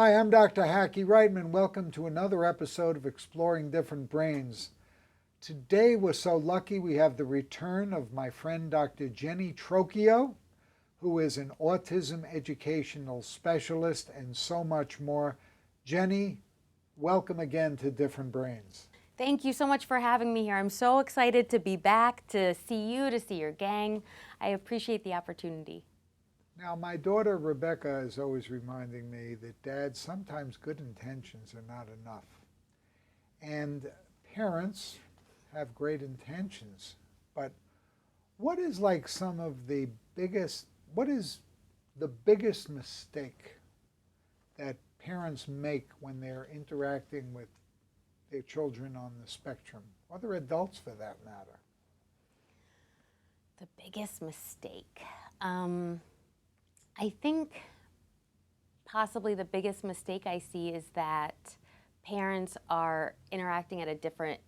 Hi, I'm Dr. Hackie Reitman. Welcome to another episode of Exploring Different Brains. Today we're so lucky we have the return of my friend Dr. Jennie Trocchio, who is an autism educational specialist and so much more. Jennie, welcome again to Different Brains. Thank you so much for having me here. I'm so excited to be back, to see you, to see your gang. I appreciate the opportunity. Now, my daughter Rebecca is always reminding me that, Dad, sometimes good intentions are not enough. And parents have great intentions, but what is like some of the biggest, what is the biggest mistake that parents make when they're interacting with their children on the spectrum, or their adults for that matter? The biggest mistake. I think possibly the biggest mistake I see is that parents are interacting at a different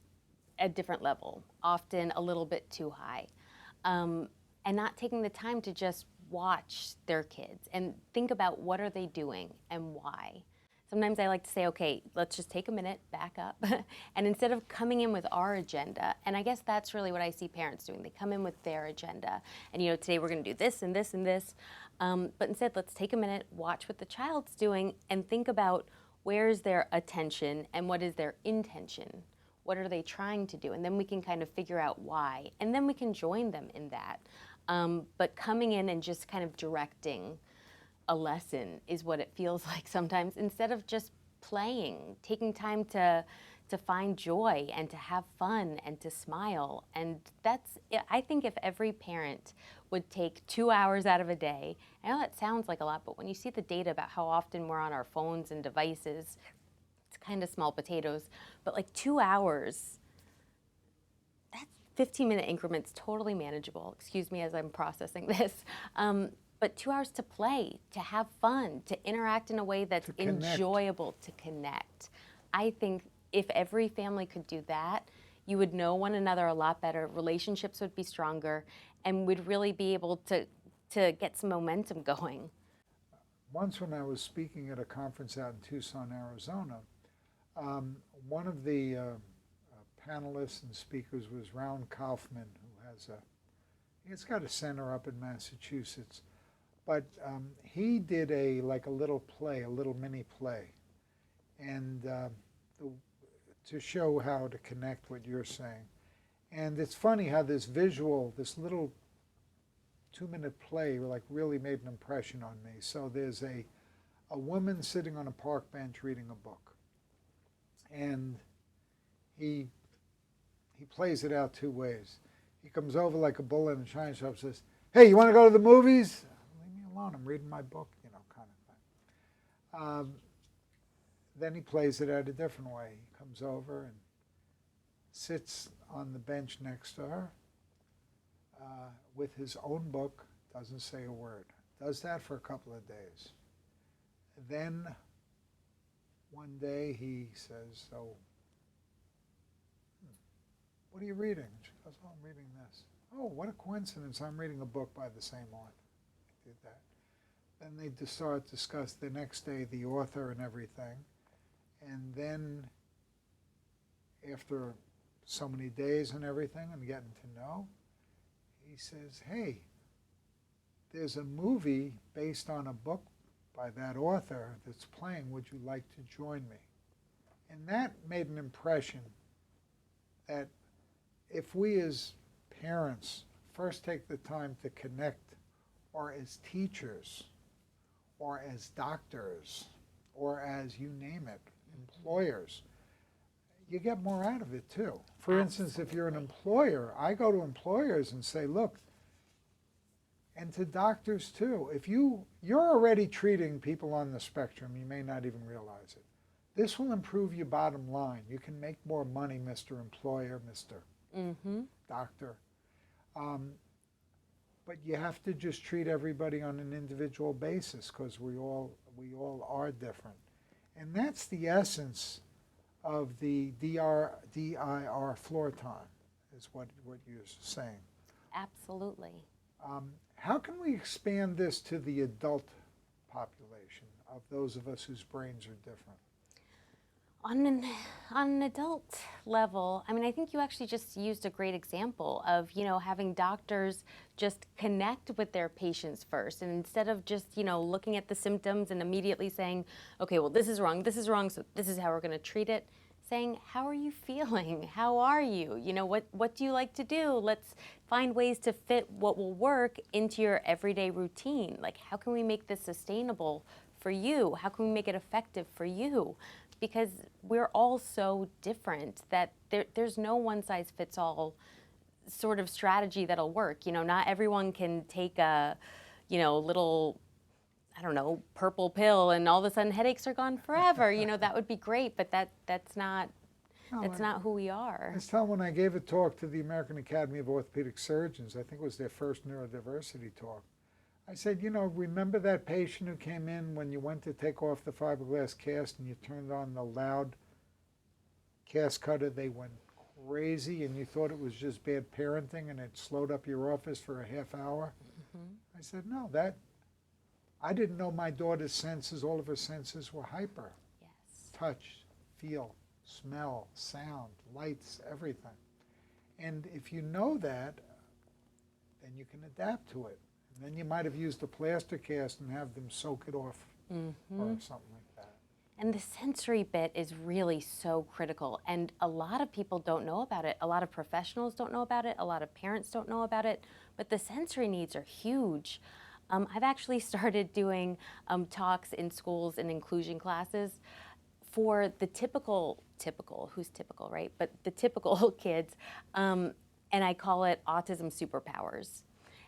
level, often a little bit too high, and not taking the time to just watch their kids and think about what are they doing and why. Sometimes I like to say, okay, let's just take a minute, back up, and instead of coming in with our agenda, and I guess that's really what I see parents doing. They come in with their agenda, and today we're going to do this and this and this, but instead let's take a minute, watch what the child's doing, and think about where's their attention and what is their intention. What are they trying to do? And then we can kind of figure out why, and then we can join them in that. But coming in and just kind of directing a lesson is what it feels like sometimes, instead of just playing, taking time to find joy and to have fun and to smile. And I think if every parent would take 2 hours out of a day, I know that sounds like a lot, but when you see the data about how often we're on our phones and devices, it's kind of small potatoes, but like 2 hours, that's 15-minute increments, totally manageable. Excuse me as I'm processing this. But 2 hours to play, to have fun, to interact in a way that's enjoyable, to connect. I think if every family could do that, you would know one another a lot better, relationships would be stronger, and we'd really be able to get some momentum going. Once when I was speaking at a conference out in Tucson, Arizona, one of the panelists and speakers was Ron Kaufman, who he's got a center up in Massachusetts. But he did a little play, a little mini play, and to show how to connect what you're saying. And it's funny how this visual, this little 2-minute play, really made an impression on me. So there's a woman sitting on a park bench reading a book, and he plays it out 2 ways. He comes over like a bull in a china shop and says, "Hey, you want to go to the movies?" I'm reading my book, kind of thing. Then he plays it out a different way. He comes over and sits on the bench next to her with his own book, doesn't say a word. Does that for a couple of days. Then one day he says, "So, what are you reading?" She goes, "Oh, I'm reading this." "Oh, what a coincidence. I'm reading a book by the same author." Did that. Then they start to discuss the next day the author and everything. And then after so many days and everything and getting to know, he says, "Hey, there's a movie based on a book by that author that's playing. Would you like to join me?" And that made an impression that if we as parents first take the time to connect, or as teachers, or as doctors, or as you name it, employers, you get more out of it too. For instance, if you're an employer, I go to employers and say, look, and to doctors too, if you're already treating people on the spectrum, you may not even realize it. This will improve your bottom line. You can make more money, Mr. Employer, Mr. Doctor. But you have to just treat everybody on an individual basis, because we all are different. And that's the essence of the DIR floor time, is what you're saying. Absolutely. How can we expand this to the adult population? of those of us whose brains are different? On an adult level, I mean, I think you actually just used a great example of, having doctors just connect with their patients first. And instead of just, looking at the symptoms and immediately saying, okay, well, this is wrong, so this is how we're going to treat it. Saying, how are you feeling? How are you? What do you like to do? Let's find ways to fit what will work into your everyday routine. Like, how can we make this sustainable for you? How can we make it effective for you? Because we're all so different that there's no one-size-fits-all sort of strategy that'll work. Not everyone can take a, little, I don't know, purple pill and all of a sudden headaches are gone forever. That would be great, but that's not who we are. I was telling when I gave a talk to the American Academy of Orthopedic Surgeons, I think it was their first neurodiversity talk, I said, remember that patient who came in when you went to take off the fiberglass cast and you turned on the loud cast cutter? They went crazy and you thought it was just bad parenting and it slowed up your office for a half hour? Mm-hmm. I said, no, I didn't know my daughter's senses, all of her senses were hyper. Yes. Touch, feel, smell, sound, lights, everything. And if you know that, then you can adapt to it. And then you might have used a plaster cast and have them soak it off or something like that. And the sensory bit is really so critical. And a lot of people don't know about it. A lot of professionals don't know about it. A lot of parents don't know about it. But the sensory needs are huge. I've actually started doing talks in schools and inclusion classes for the typical, who's typical, right? But the typical kids. And I call it Autism Superpowers.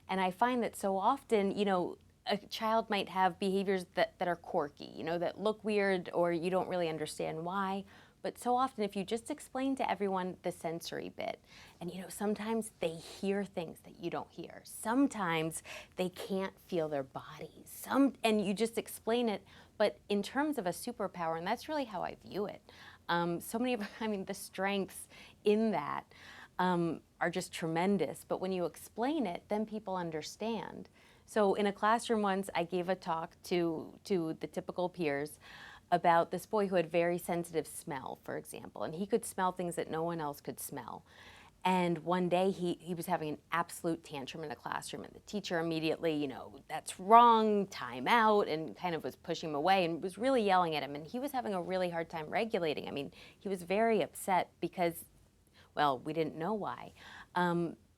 And I find that so often, a child might have behaviors that are quirky, that look weird or you don't really understand why. But so often if you just explain to everyone the sensory bit, and sometimes they hear things that you don't hear. Sometimes they can't feel their bodies. And you just explain it, but in terms of a superpower, and that's really how I view it. So many of, the strengths in that are just tremendous, but when you explain it, then people understand. So in a classroom once, I gave a talk to the typical peers about this boy who had very sensitive smell, for example, and he could smell things that no one else could smell. And one day he was having an absolute tantrum in the classroom, and the teacher immediately, that's wrong, time out, and kind of was pushing him away and was really yelling at him. And he was having a really hard time regulating. He was very upset because, well, we didn't know why.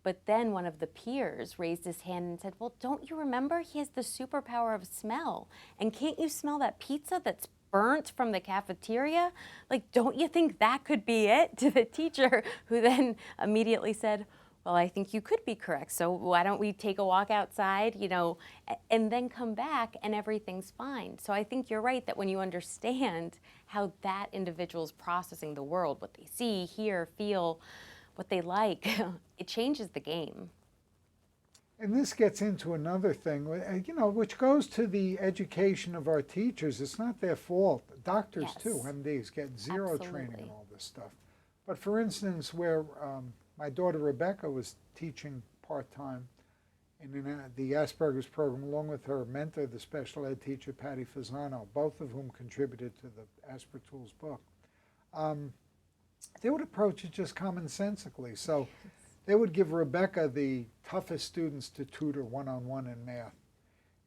But then one of the peers raised his hand and said, well, don't you remember he has the superpower of smell? And can't you smell that pizza that's burnt from the cafeteria? Like, don't you think that could be it? To the teacher, who then immediately said, well, I think you could be correct. So why don't we take a walk outside, and then come back and everything's fine. So I think you're right that when you understand how that individual's processing the world, what they see, hear, feel, what they like, it changes the game. And this gets into another thing, which goes to the education of our teachers. It's not their fault. Doctors Yes. too, MDs, get zero Absolutely. training in all this stuff. But for instance, where my daughter Rebecca was teaching part-time in the Asperger's program, along with her mentor, the special ed teacher, Patty Fasano, both of whom contributed to the Aspertools book, they would approach it just commonsensically. So they would give Rebecca the toughest students to tutor one-on-one in math.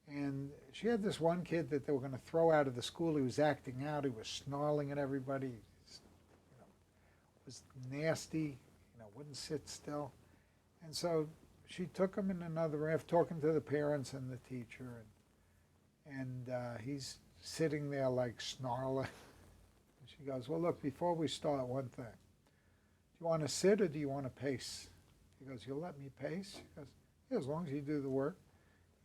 And she had this one kid that they were going to throw out of the school. He was acting out. He was snarling at everybody. He was nasty, wouldn't sit still. And so she took him in another room, talking to the parents and the teacher. And he's sitting there like snarling. And she goes, well, look, before we start, one thing. Do you want to sit or do you want to pace? He goes, you'll let me pace? She goes, yeah, as long as you do the work.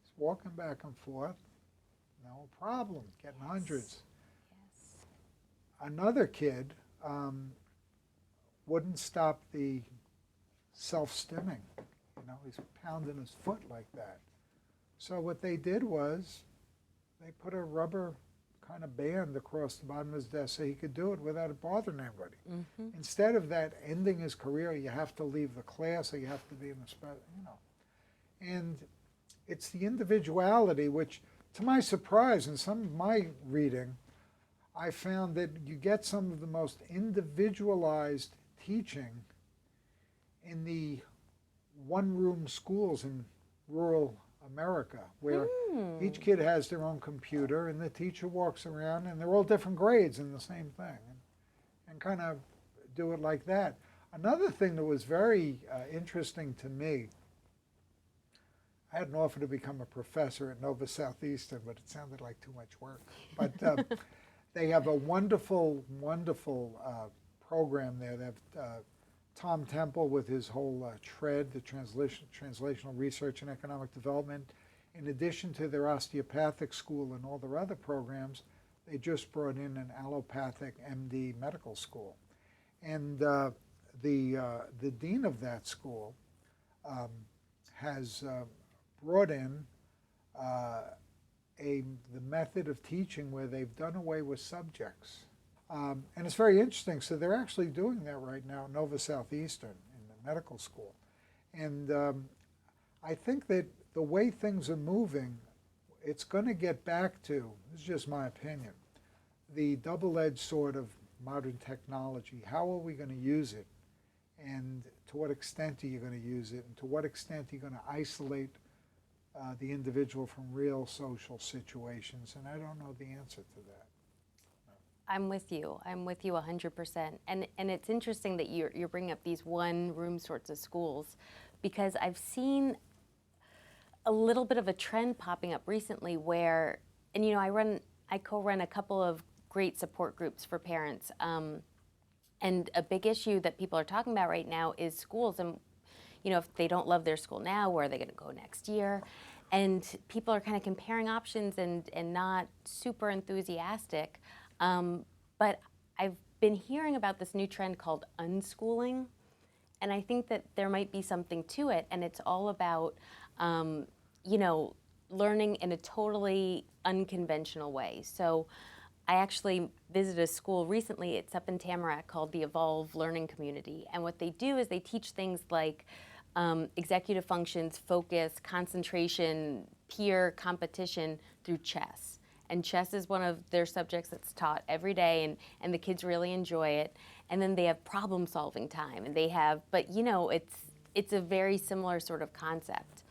He's walking back and forth. No problem, getting hundreds. Yes. Another kid wouldn't stop the self-stimming. He's pounding his foot like that. So what they did was they put a rubber kind of band across the bottom of his desk so he could do it without it bothering anybody. Mm-hmm. Instead of that ending his career, you have to leave the class or you have to be in the And it's the individuality which to my surprise, in some of my reading, I found that you get some of the most individualized teaching in the one-room schools in rural America, where each kid has their own computer and the teacher walks around and they're all different grades in the same thing, and kind of do it like that. Another thing that was very interesting to me, I had an offer to become a professor at Nova Southeastern, but it sounded like too much work. But they have a wonderful, wonderful program there. They have Tom Temple with his whole TREAD, the Translational Research and Economic Development. In addition to their osteopathic school and all their other programs, they just brought in an allopathic MD medical school. And the dean of that school has brought in the method of teaching where they've done away with subjects. And it's very interesting. So they're actually doing that right now at Nova Southeastern in the medical school. And I think that the way things are moving, it's going to get back to, this is just my opinion, the double-edged sword of modern technology. How are we going to use it? And to what extent are you going to use it? And to what extent are you going to isolate the individual from real social situations? And I don't know the answer to that. I'm with you. I'm with you 100%. And it's interesting that you're bringing up these one-room sorts of schools, because I've seen a little bit of a trend popping up recently where, and you know, I co-run a couple of great support groups for parents. And a big issue that people are talking about right now is schools. And you know, if they don't love their school now, where are they going to go next year? And people are kind of comparing options and not super enthusiastic. But I've been hearing about this new trend called unschooling, and I think that there might be something to it, and it's all about, you know, learning in a totally unconventional way. So I actually visited a school recently, it's up in Tamarack, called the Evolve Learning Community, and what they do is they teach things like executive functions, focus, concentration, peer competition through chess. And chess is one of their subjects that's taught every day, and the kids really enjoy it. And then they have problem-solving time, and they have, but you know, it's a very similar sort of concept.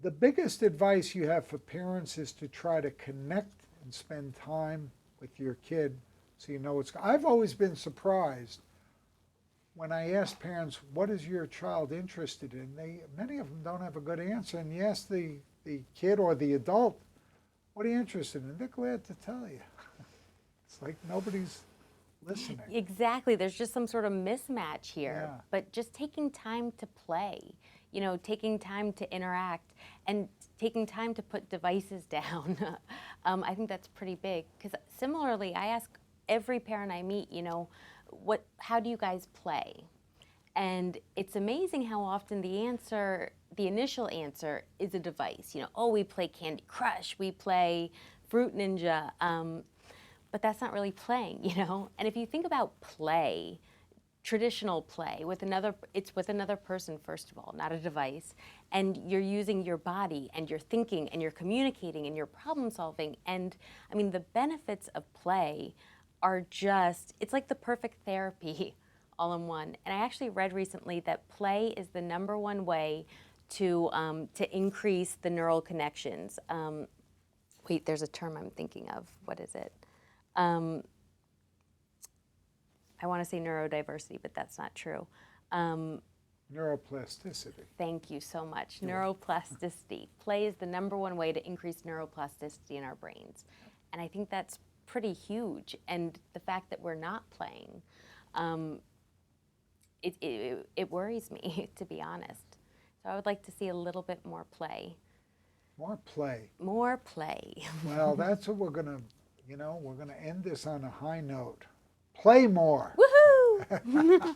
The biggest advice you have for parents is to try to connect and spend time with your kid so you know what's. I've always been surprised when I ask parents, what is your child interested in? Many of them don't have a good answer. And you ask the kid or the adult, what are you interested in? They're glad to tell you. It's like nobody's listening. Exactly. There's just some sort of mismatch here. Yeah. But just taking time to play, you know, taking time to interact, and taking time to put devices down. I think that's pretty big. Because similarly, I ask every parent I meet, you know, how do you guys play? And it's amazing how often the initial answer is a device. You know, oh, we play Candy Crush, we play Fruit Ninja, but that's not really playing, you know? And if you think about play, traditional play, it's with another person, first of all, not a device, and you're using your body, and you're thinking, and you're communicating, and you're problem solving, and I mean, the benefits of play are just, it's like the perfect therapy all in one. And I actually read recently that play is the #1 way to increase the neural connections. Wait, there's a term I'm thinking of. What is it? I want to say neurodiversity, but that's not true. Neuroplasticity. Thank you so much. Neuroplasticity. Play is the #1 way to increase neuroplasticity in our brains. And I think that's pretty huge. And the fact that we're not playing, it worries me, to be honest. So I would like to see a little bit more play. More play. More play. Well, that's what we're going to, you know, we're going to end this on a high note. Play more. Woohoo!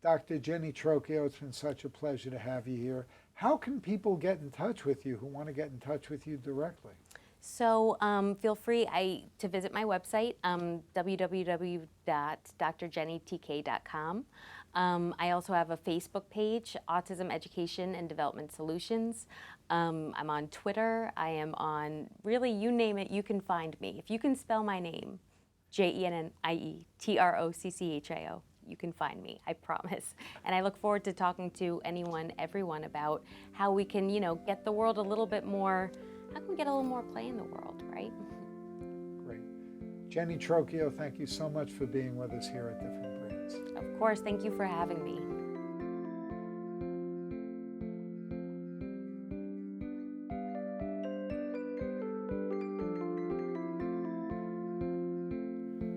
Dr. Jennie Trocchio, it's been such a pleasure to have you here. How can people get in touch with you who want to get in touch with you directly? So feel free to visit my website, www.drjennietk.com. I also have a Facebook page, Autism Education and Development Solutions. I'm on Twitter. I am on, really, you name it, you can find me. If you can spell my name, JennieTrocchio, you can find me, I promise. And I look forward to talking to anyone, everyone about how we can, get the world a little bit more, how can we get a little more play in the world, right? Great. Jennie Trocchio, thank you so much for being with us here at Different Brains. Of course, thank you for having me.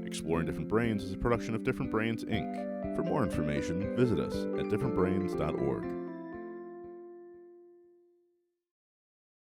Exploring Different Brains is a production of Different Brains, Inc. For more information, visit us at differentbrains.org.